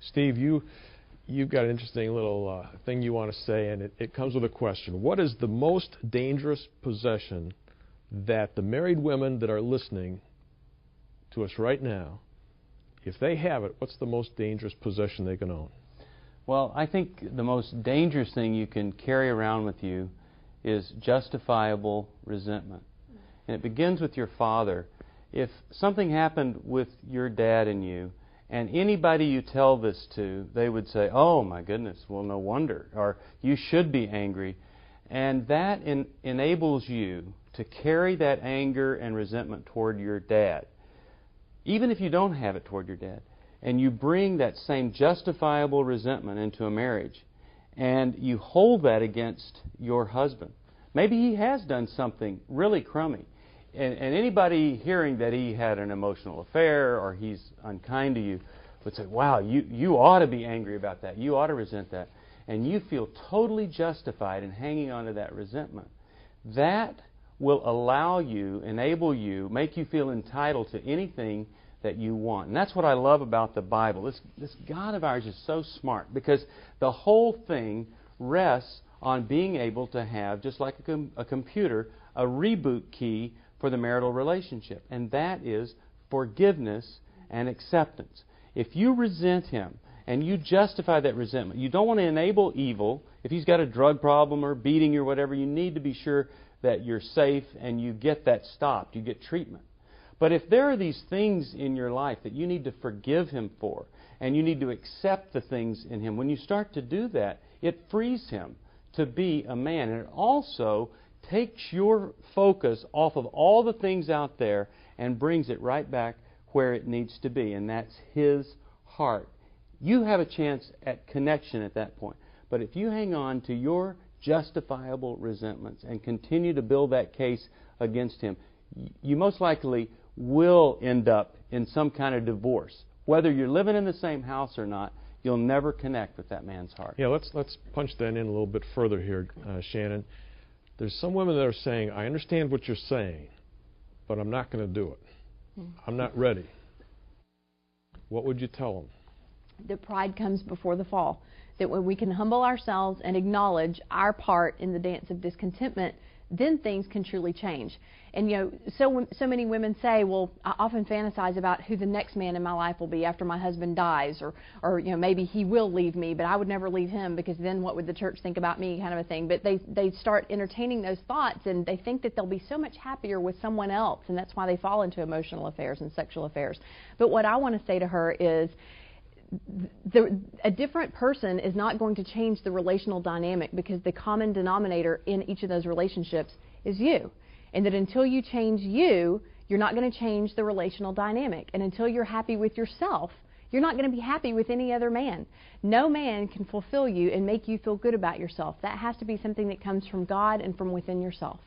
Steve, you've got an interesting little thing you want to say, and it comes with a question. What is the most dangerous possession that the married women that are listening to us right now, if they have it, what's the most dangerous possession they can own? Well, I think the most dangerous thing you can carry around with you is justifiable resentment. And it begins with your father. If something happened with your dad and you, and anybody you tell this to, they would say, oh my goodness, well no wonder, or you should be angry. And that enables you to carry that anger and resentment toward your dad. Even if you don't have it toward your dad, and you bring that same justifiable resentment into a marriage, and you hold that against your husband. Maybe he has done something really crummy. And anybody hearing that he had an emotional affair or he's unkind to you would say, wow, you ought to be angry about that. You ought to resent that. And you feel totally justified in hanging on to that resentment. That will allow you, enable you, make you feel entitled to anything that you want. And that's what I love about the Bible. This God of ours is so smart, because the whole thing rests on being able to have, just like a computer, a reboot key for the marital relationship. And that is forgiveness and acceptance. If you resent him and you justify that resentment, you don't want to enable evil. If he's got a drug problem or beating you or whatever, you need to be sure that you're safe and you get that stopped, you get treatment. But if there are these things in your life that you need to forgive him for, and you need to accept the things in him, when you start to do that, it frees him to be a man. And it also takes your focus off of all the things out there and brings it right back where it needs to be, and that's his heart. You have a chance at connection at that point. But if you hang on to your justifiable resentments and continue to build that case against him, you most likely will end up in some kind of divorce. Whether you're living in the same house or not, you'll never connect with that man's heart. Yeah, let's punch that in a little bit further here, Shannon. There's some women that are saying, I understand what you're saying, but I'm not going to do it. I'm not ready. What would you tell them? That pride comes before the fall. That when we can humble ourselves and acknowledge our part in the dance of discontentment, then things can truly change. And so many women say, well, I often fantasize about who the next man in my life will be after my husband dies, or maybe he will leave me, but I would never leave him, because then what would the church think about me, kind of a thing. But they start entertaining those thoughts, and they think that they'll be so much happier with someone else, and that's why they fall into emotional affairs and sexual affairs. But what I want to say to her is, a different person is not going to change the relational dynamic, because the common denominator in each of those relationships is you. And that until you change you, you're not going to change the relational dynamic. And until you're happy with yourself, you're not going to be happy with any other man. No man can fulfill you and make you feel good about yourself. That has to be something that comes from God and from within yourself.